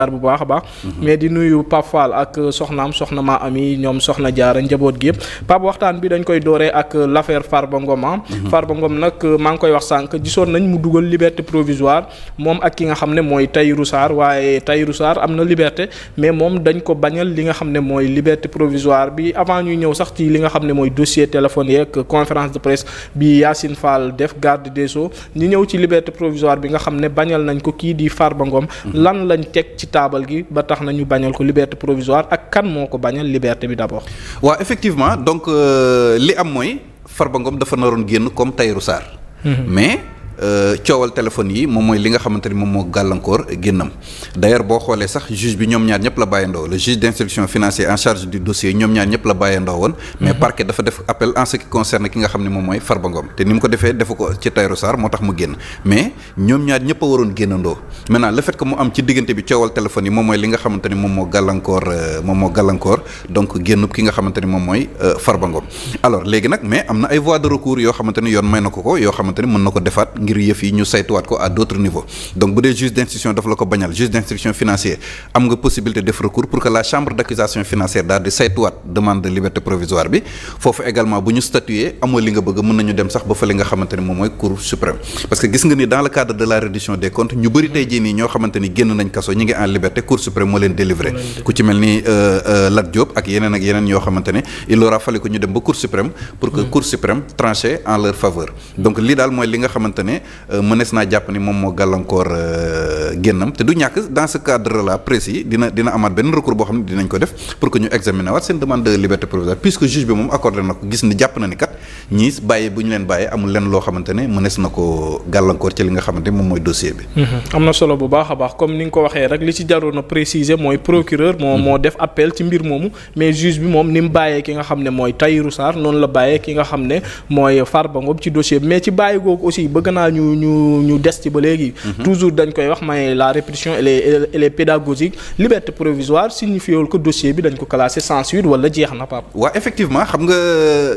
bu baax a baax mais di nuyu Pape Fall ak soxna ma ami ñoom soxna Jaara njaboot gi yëpp Pape waxtaan bi dañ koy dooree ak l'affaire Farba Ngom Farba Ngom nag maa ngi koy wax sànq gisoon nañ mu dugal liberté provisoire moom ak ki nga xam ne mooy Tahirou Sarr waaye Tahirou Sarr am na liberté mais moom dañ ko bañal li nga xam ne mooy liberté provisoire bi avant ñuy ñëw sax ci li nga xam ne mooy dossier téléphone yeeg conférence de presse bi Yacine Fall def garde des Sceaux ñu ñëw ci liberté provisoire bi nga xam ne bañal nañ ko kii di Farba Ngom lan lañ teg ci taabal gi ba tax na ñu bañal ko liberté provisoire ak kan moo ko bañal liberté bi d'abord. waaw effectivement donc li am mooy Farba Ngom dafa naroon génn comme Tahirou Sarr. mais coowal téléphone yi moom mooy li nga xamante ni moom moo gàllankoor génnam d'ailleurs boo xoolee sax juge bi ñoom ñaar ñëpp la bàyyandoo le juge d'instruction financière en charge du dossier ñoom ñaar ñëpp la bàyyandoo woon mais parquet dafa def appel en ce qui concerne ki nga xam ne moom mooy Farba Ngom te ni mu ko defee defu ko ci Tahirou Sarr moo tax mu génn mais ñoom ñaar ñëpp a waroon génnandoo maintenant le fait que mu am ci diggante bi coowal téléphone yi moom mooy li nga xamante ni moom moo gàllankoor donc génnub ki nga xamante ni moom mooy Farba Ngom alors léegi nag mais am na ay voies de recours yoo xamante ni yoon may na ko yoo xamante ni mën na ko defaat ngir yëf yi ñu saytuwaat ko à d'autres niveaux donc bu dee juge d'instruction dafa la ko bañal juge d'instruction financière am nga possibilité def recours pour que la chambre d'accusation financière daal di saytuwaat demande de liberté provisoire bi foofu également bu ñu statuer amoo li nga bëgg mën nañu dem sax ba fa li nga xamante ni moom mooy cour suprême parce que gis nga ni dans le cadre de la reddition des comptes ñu bëri tey jii nii ñoo xamante ni génn nañ kaso ñi ngi en liberté cour suprême moo leen délivré ku ci mel ni Lat Diop ak yeneen yoo xamante ne il aura fallu que ñu dem ba cour suprême pour que cour suprême tranché en leur faveur donc lii daal mooy li nga xamante ne mënees naa jàpp ni moom moo gàllankoor génnam te du ñàkk dans ce cadre là précis dina amaat benn recours boo xam ne dinañ ko def pour que ñu examiner waat seen demande de liberté provisoire puisque juge bi moom accordé na ko gis ni jàpp na ni kat ñii bàyyi bu ñu leen bàyyee amul lenn loo xamante ne mënees na ko gàllankoor ci li nga xamante ne moom mooy dossier bi. am na solo bu baax a baax comme ni nga ko waxee rek li ci jaroon a préciser mooy procureur moo def appel ci mbir moomu mais juge bi moom ni mu bàyyee ki nga xam ne mooy Tahirou Sarr noonu la bàyyee ki nga xam ne mooy Farba Ngom ci dossier bi mais ci bàyyi googu aussi bëgg naa ñu des ci ba léegi. toujours dañ koy wax mais la répétition elle est pédagogique liberté provisoire signifiewul que dossier bi dañ ko classé sans suite wala jeex na Pape. waaw effectivement xam nga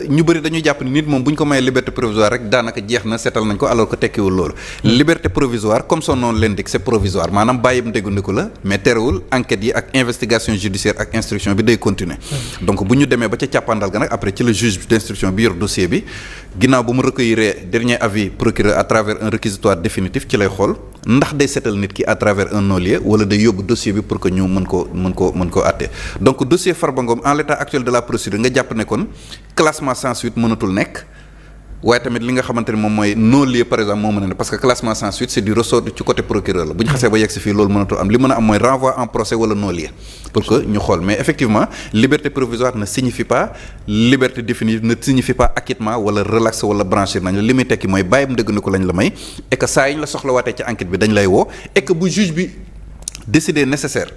ñu bëri dañuy jàpp ni nit moom bu ñu ko mayee liberté provisoire rek daanaka jeex na seetal nañ ko alors que tekkiwul loolu. liberté provisoire comme son nom l'indique c'est provisoire maanaam bàyyim ndéggundiku la mais terewul enquête yi ak investigation judiciaire ak instruction bi day continuer. donc bu ñu demee ba ca càppandal ga nag après ci le juge d'instruction bi yor dossier bi ginnaaw bu mu recueillir dernier avis procureur à travers un réquisitoire définitif ci lay xool ndax day seetal nit ki à travers un non-lieu wala day yóbbu dossier bi pour que ñu mën ko àtte donc dossier Farba Ngom en l'état actuel de la procédure nga jàpp ne kon classement sans suite mënatul nekk waaye tamit li nga xamante ne moom mooy non-lieu par exemple moo mën a ne parce que classement sans suite c'est du ressort ci côté procureur la bu ñu xasee ba yegg si fii loolu mënatul am li mën a am mooy renvoi en procès wala non-lieu pour que ñu xool mais effectivement liberté provisoire ne signifie pas liberté définitive ne signifie pas acquittement wala relax wala branchir nañ la li muy tekki mooy bàyyim ndëgg ni ko lañ la may et que saa yi ñu la soxlawaatee ci enquête bi dañ lay woo et que bu juge bi décider nécessaire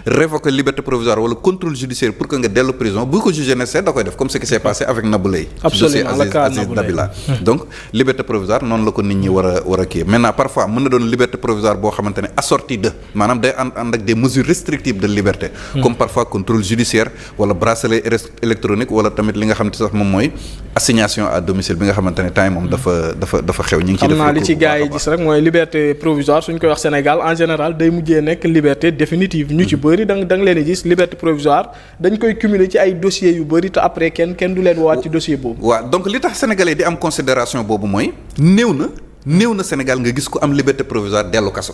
révoquer liberté provisoire wala contrôle judiciaire pour que nga dellu prison bu ko jugé nécessaire da koy def comme ce qui s'est passé avec Nabou Leye absolument Aziz Dabila donc liberté provisoire noonu la ko nit ñi war a kii maintenant parfois mën na doon liberté provisoire boo xamante ne assortie de maanaam day ànd ak des mesures restrictives de liberté comme parfois contrôle judiciaire wala bracelet électronique wala tamit li nga xamante sax moom mooy assignation à domicile bi nga xamante ne temps moom dafa xew ñu ngi ciy def xam naa li ci gars yi gis rek mooy liberté provisoire suñ koy wax Sénégal en général day mujjee nekk liberté définitive ñu ci bëri da nga leen di gis liberté provisoire dañ koy cumuler ci ay dossiers yu bëri te après kenn du leen woowaat ci dossier boobu. waaw donc li tax sénégalais di am considération boobu mooy néew na Sénégal nga gis ko am liberté provisoire dellu kaso.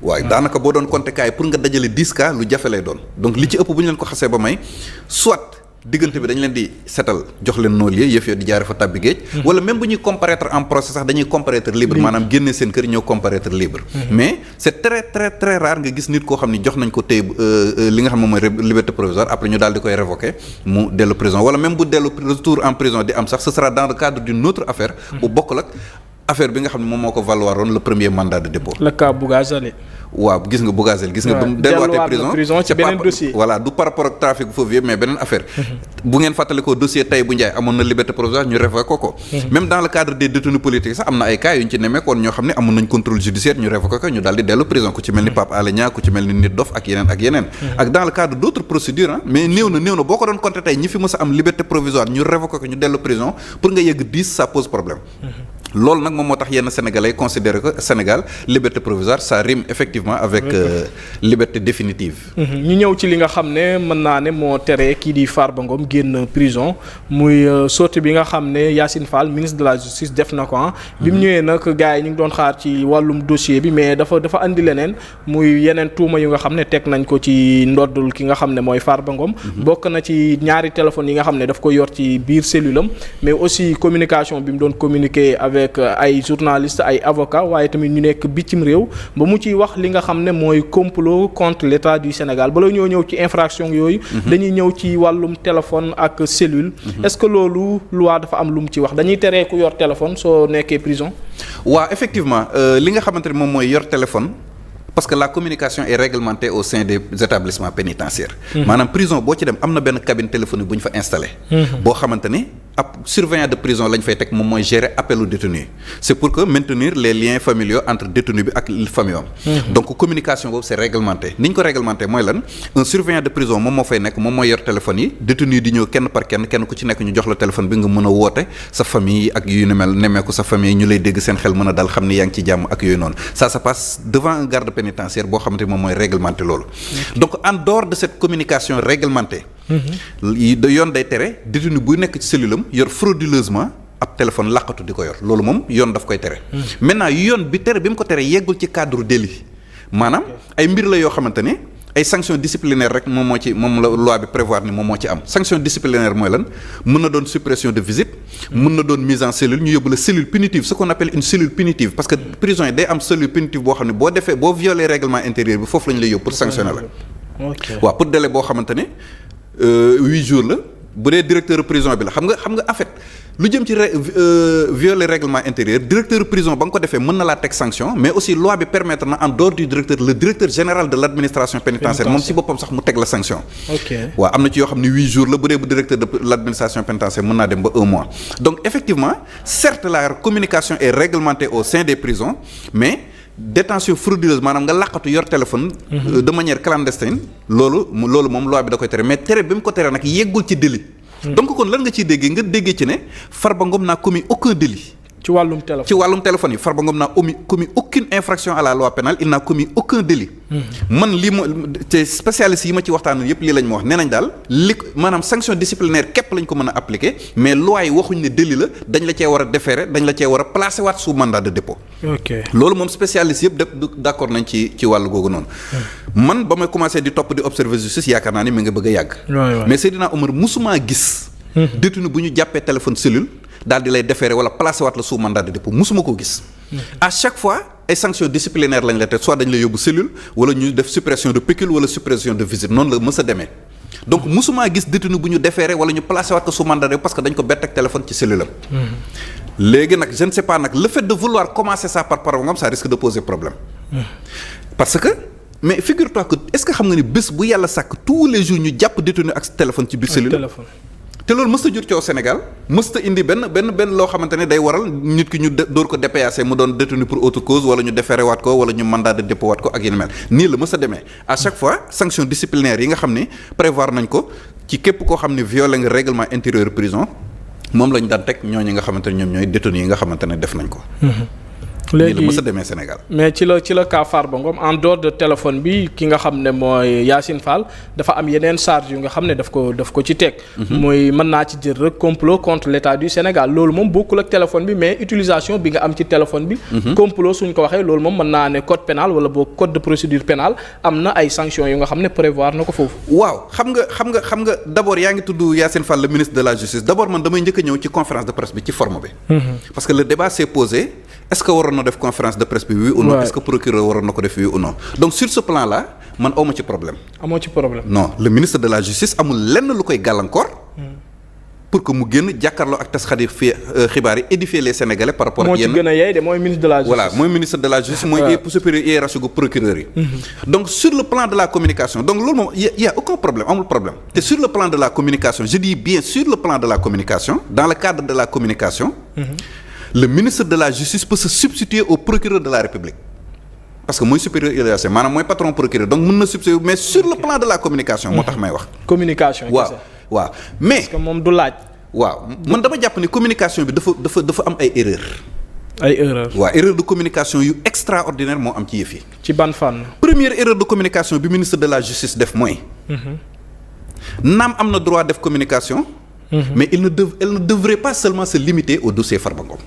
waaw daanaka boo doon compter cas yi pour nga dajale 10 cas lu jafe lay doon donc li ci ëpp bu ñu leen ko xasee ba may soit. diggante bi dañ leen di setal jox leen non-lieu yëf yo di jaare fa tàbbi géej wala même bu ñuy comparaître en procès sax dañuy comparaître libre maanaam génne seen kër ñëw comparaître libre mais c'est très très très rare nga gis nit koo xam ni jox nañ ko tey li nga xam ne mooy liberté provisoire après ñu daal di koy révoquer mu dellu prison wala même bu dellu retour en prison di am sax ce sera dans le cadre d'une autre affaire bu bokkul ak affaire bi nga xam ne moom moo ko valoiroon le premier mandat de dépôt. le cas Bougazelli. waaw gis nga Bougazelli gis nga. waaw delluwaatee prison ci beneen dossier. voilà du par rapport ak trafic fauvier mais beneen affaire. bu ngeen fàttalikoo dossier Taïbu Ndiaye amoon na liberté provisoire ñu révoqué ko. même dans le cadre des détenus politiques sax am na ay cas yu ñu ci nemmeekoon ñoo xam ne amoon nañ contrôle judiciaire ñu révoqué ko ñu daal di dellu prison ku ci mel ni Pape Alé Niang ku ci mel ni Nit Dof ak yeneen. ak dans le cadre d'autres procédures ah mais néew na boo ko doon compter tey ñi fi mës a am liberté provisoire ñu révoqué ko ñu dellu prison pour nga yegg 10 ça pose problème. loolu nag moom moo tax yenn sénégalais considéré que Sénégal liberté provisoire ça rime effectivement avec liberté définitive. ñu ñëw ci li nga xam ne mën naa ne moo tere kii di Farba Ngom génn prison muy sortie bi nga xam ne Yacine Fall ministre de la justice def na ko bi mu ñëwee nag gars yi ñu ngi doon xaar ci wàllum dossier bi mais dafa andi leneen muy yeneen tuuma yu nga xam ne teg nañ ko ci ndoddul ki nga xam ne mooy Farba Ngom. bokk na ci ñaari téléphones yi nga xam ne daf ko yor ci biir cellule am mais aussi communication bi mu doon communiquer avec ay journalistes ay avocats waaye tamit ñu nekk bitim réew ba mu ciy wax li nga xam ne mooy complot contre l'État du Sénégal bala ñoo ñëw ci infraction yooyu. dañuy ñëw ci wàllum téléphone ak cellule. est-ce que loolu loi dafa am lu mu ci wax dañuy teree ku yor téléphone soo nekkee prison. waaw effectivement li nga xamante ne moom mooy yor téléphone. parce que la communication est réglementée au sein des établissements pénitentiaires. maanaam prison boo ci dem am na benn cabine téléphonique bu ñu fa installé. boo xamante ni ab surveillant de prison lañ fay teg moom mooy gérer appelu détenu c'est pour que maintenir les liens familiaux entre détenu bi ak famille am. donc communication boobu c'est réglementé ni ñu ko réglementé mooy lan un surveillant de prison moom moo fay nekk moom mooy yor téléphone yi détenu yi di ñëw kenn par kenn ku ci nekk ñu jox la téléphone bi nga mën a woote sa famille ak yu ni mel nemmeeku sa famille ñu lay dégg seen xel mën a dal xam ni yaa ngi ci jàmm ak yooyu noonu ça se passe devant un garde pénitentiaire boo xamante moom mooy réglementé loolu. donc en dehors de cette communication réglementée. yoon day tere détenu buy nekk ci cellule am yor frauduleusement ab téléphone laqatu di ko yor loolu moom yoon daf koy tere. maintenant yoon bi tere bi mu ko tere yeggul ci cadre délit maanaam ay mbir la yoo xamante ne ay sanctions disciplinaires rek moom la loi bi prévoir ni moom moo ci am sanction disciplinaire mooy lan mën na doon suppression de visite mën na doon mise en cellule ñu yóbbu la cellule punitive ce qu'on appelle une cellule punitive parce que prison yi day am cellule punitive boo xam ne boo violer règlement intérieur bi foofu la ñu lay yóbbu pour sanctionner la waaw pour délai boo xamante ne 8 jours la bu dee directeur prison bi la xam nga en fait lu jëm ci violer règlement intérieur directeur prison ba nga ko defee mën na laa teg sanction mais aussi loi bi permettre na en dehors du directeur le directeur général de l'administration pénitentiaire moom si boppam sax mu teg la sanction. waaw am na ci yoo xam ne 8 jours la bu dee bu directeur de l'administration pénitentiaire mën naa dem ba 1 mois donc effectivement certes la communication est réglementée au sein des prisons mais détention frauduleuse maanaam nga laqatu yor téléphone. de manière clandestine loolu moom loi bi da koy tere mais tere bi mu ko tere nag yeggul ci délit. donc kon lan nga ciy déggee nga déggee ci ne Farba Ngom n'a commis aucun délit. ci wàllum téléphone yi Farba Ngom n'a commis aucune infraction à la loi pénale il n'a commis aucun délit. man lii ma te spécialistes yi ma ci waxtaan yëpp lii lañ ma wax nee nañ daal maanaam sanction disciplinaire képp lañ ko mën a appliquer mais loi yi waxuñ ne délit la dañ la cee war a déférer dañ la cee war a placer waat sous mandat de dépôt. loolu moom spécialistes yëpp d'accord nañ ci wàllu googu noonu. man ba may commencer di topp di observer justice yaakaar naa ni mi nga bëgg a yàgg. mais Seydina Omar musumaa gis. détenu bu ñu jàppee téléphone cellule. daal di lay déférer wala placer waat la sous mandat de dépôt musuma koo gis. à chaque fois ay sanctions disciplinaires lañ la teg soit dañ lay yóbbu cellule wala ñu def suppression de pécule wala suppression de visite noonu la mës a demee donc musumaa gis détenu bu ñu déférer wala ñu placer waat ko sous mandat de dépôt parce que dañ ko bett ak téléphone ci cellule am. léegi nag je ne sais pas nag le fait de vouloir commencer ça par Farba Ngom ça risque de poser problème. parce que mais figure-toi que est-ce que xam nga ni bés bu yàlla sàkk tous les jours ñu jàpp détenu ak téléphone ci biir cellule. te loolu mësta jur coow Sénégal mësta indi benn loo xamante ne day waral nit ki ñu door ko DPAC mu doon détenu pour autre cause wala ñu déféré waat ko wala ñu mandat de dépôt waat ko ak yeneen mel nii la mësta demee à chaque fois sanction disciplinaire yi nga xam ne prévoir nañ ko ci képp koo xam ne violé nga règlement intérieur prison moom lañ daan teg ñooñu nga xamante ne ñoom ñooy détenu yi nga xamante ne def nañ ko. léegi la mës a demee Sénégal. mais ci la cas Farba Ngom en dehors de téléphone bi ki nga xam ne mooy Yacine Fall dafa am yeneen charge yu nga xam ne daf ko ci teg. mooy mën naa ci jël rek complot contre l'État du Sénégal loolu moom bokkul ak téléphone bi mais utilisation bi nga am ci téléphone bi. complot suñ ko waxee loolu moom mën naa ne code pénal wala boo code de procédure pénale am na ay sanctions yu nga xam ne prévoir na ko foofu. waaw xam nga d'abord yaa ngi tudd Yacine Fall le ministre de la justice d'abord man damay njëkk a ñëw ci conférence de presse bi ci forme bi. parce que le débat s'est posé est-ce que waroon na def conférence de presse bi oui ou non est-ce que procureur waroon na ko def oui ou non donc sur ce plan là man awma ci problème. amoo ci problème. non le ministre de la justice amul lenn lu koy gàllankoor. pour que mu génn jàkkaarloo ak tas xibaar yi édifier les Sénégalais par rapport ak yenn. moo ci gën a yey de mooy ministre de la justice. voilà mooy ministre de la justice mooy supérieur hiérarchique gu procureur yi. donc sur le plan de la communication donc loolu moom y a aucun problème amul problème te sur le plan de la communication je dis bien sur le plan de la communication dans le cadre de la communication. le ministre de la justice peut se substituer au procureur de la République parce que mooy supérieur hiérarchique maanaam mooy patron procureur donc mën na substituer mais sur le plan de la communication moo tax may wax. communication waaw mais parce que moom du laaj. waaw man dama jàpp ni communication bi dafa am ay erreurs ay erreur waaw erreur de communication yu extraordinaire moo am ci yëf yi. ci ban fànn. première erreur de communication bi ministre de la justice def mooy. naam am na droit def communication. mais elle ne devrait pas seulement se limiter au dossier Farba Ngom.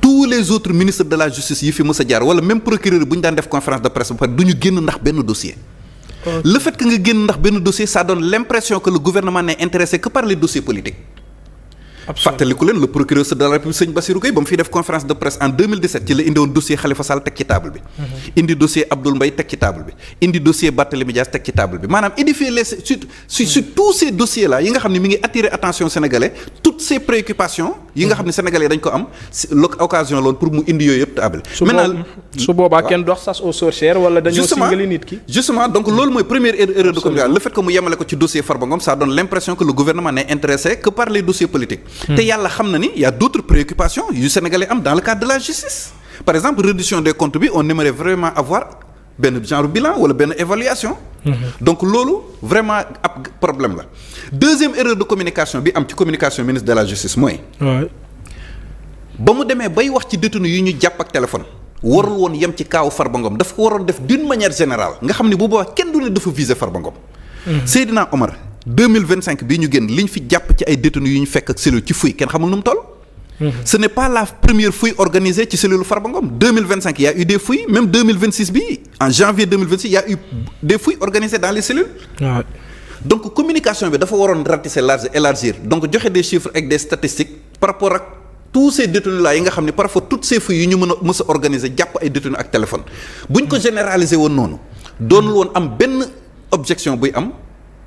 tous les autres ministres de la justice yi fi mës a jaar wala même procureur bu ñu daan def conférence de presse ba pare du ñu génn ndax benn dossier. Le fait que nga génn ndax benn dossier ça donne l'impression que le gouvernement n'est intéressé que par les dossiers politiques. fàttaliku leen le procureur de la République sëñ Bassirou Gueye ba mu fiy def conférence de presse en 2017 ci la indi woon dossier Khalifa Sall teg ci table bi. indi dossier Abdoul Mbaye teg ci table bi. indi dossier Barthélémy Dias teg ci table bi maanaam édifier les sur tous ces dossiers là yi nga xam ne mi ngi attirer attention sénégalais toutes ces préoccupations yi nga xam ne sénégalais dañ ko am occasion loolu pour mu indi yooyu yëpp table. maintenant su boobaa kenn dox sas aux sorcières wala dañoo singali nit ki. justement donc loolu mooy première erreur de communication le fait que mu yemale ko ci dossier Farba Ngom ça donne l'impression que le gouvernement n'est intéressé que par les dossiers politiques. te yàlla xam na ni y a d'autres préoccupations yu sénégalais am dans le cadre de la justice par exemple reddition des comptes bi on aimerait vraiment avoir benn genre bilan wala benn évaluation. donc loolu vraiment ab problème la. deuxième erreur de communication bi am ci communication ministre de la justice mooy. ba mu demee bay wax ci détenu yu ñu jàpp ak téléphone. warul woon yem ci kaawu Farba Ngom dafa ko waroon def d'une manière générale nga xam ne bu boobaa kenn du ne dafa viser Farba Ngom. Seydina Omar 2025 bii ñu génn li ñu fi jàpp ci ay détenus yu ñu fekk ak cellule ci fouille kenn xamul nu mu toll. ce n'est pas la première fouille organisée ci cellule Farba Ngom 2025 il y a eu des fouilles même 2026 bii en janvier 2026 il y a eu des fouilles organisées dans les cellules. donc communication bi dafa waroon ratisser large élargir donc joxe des chiffres ak des statistiques par rapport ak tous ces détenus là yi nga xam ne parfois toutes ces fouilles yu ñu mës a organiser jàpp ay détenus ak téléphone bu ñu ko généraliser woon noonu doonul woon am benn objection buy am.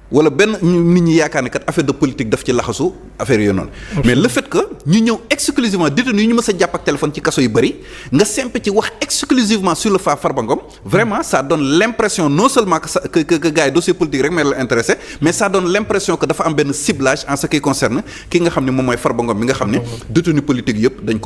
wala benn nit ñi yaakaar ne kat affaire de politique daf ci laxasu affaire yooyu noonu. mais le fait que ñu ñëw exclusivement détenu yi ñu mës a jàpp ak téléphone ci kaso yu bëri nga sempe ci wax exclusivement sur le Farba Ngom vraiment ça donne l'impression non seulement que gars yi dossier politique rek may la intéressé mais ça donne l'impression que dafa am benn ciblage en ce qui concerne ki nga xam ne moom mooy Farba Ngom bi nga xam ne détenu politique yëpp dañ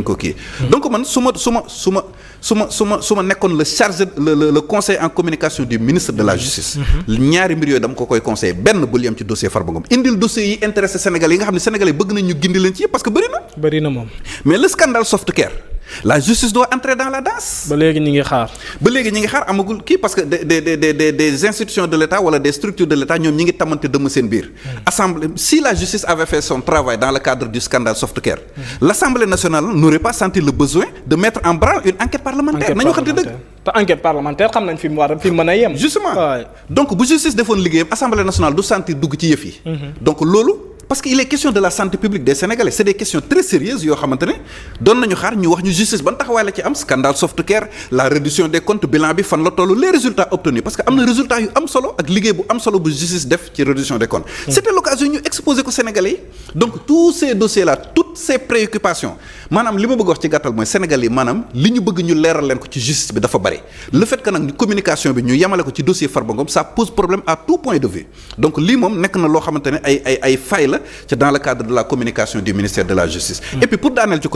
ko kii. donc man su ma nekkoon le chargé le conseil en communication du ministre de la justice. ñaari mbir yooyu dama ko koy conseil benn bul yem ci dossier Farba Ngom indil dossier yi intéressé Sénégalais yi nga xam ne Sénégalais bëgg nañ ñu gindi leen ci yëpp parce que bëri na moom mais le scandale Softcare la justice doit entrer dans la danse. ba léegi ñi ngi xaar amagul kii parce que des institutions de l'État wala des structures de l'État ñoom ñi ngi tamante dëmm seen biir. assemblée si la justice avait fait son travail dans le cadre du scandale Softcare. l'Assemblée nationale n'aurait pas senti le besoin de mettre en branle une enquête parlementaire. nañu waxante dëgg. te enquête parlementaire xam nañ fi mu mën a yem. justement donc bu justice defoon liggéeyam Assemblée nationale du sentir dugg ci yëf yi. donc loolu. parce que il est question de la santé publique des Sénégalais c'est des questions très sérieuses yoo xamante ne doon nañu xaar ñu wax ñu justice ban taxawaay la ci am scandale Softcare la réduction des comptes bilan bi fan la toll les résultats obtenus parce que am na résultats yu am solo ak liggéey bu am solo bu justice def ci réduction des comptes. c'était l'occasion ñu exposer ko Sénégalais yi donc tous ces dossiers là toutes ces préoccupations maanaam li ma bëgg wax ci gàttal mooy Sénégalais yi maanaam li ñu bëgg ñu leeral leen ko ci justice bi dafa bari le fait que nag communication bi ñu yemale ko ci dossier Farba Ngom ça pose problème à tout point de vue donc lii moom nekk na loo xamante ne ay fay la c'est dans le cadre de la communication du ministère de la justice. Et puis pour daaneel ci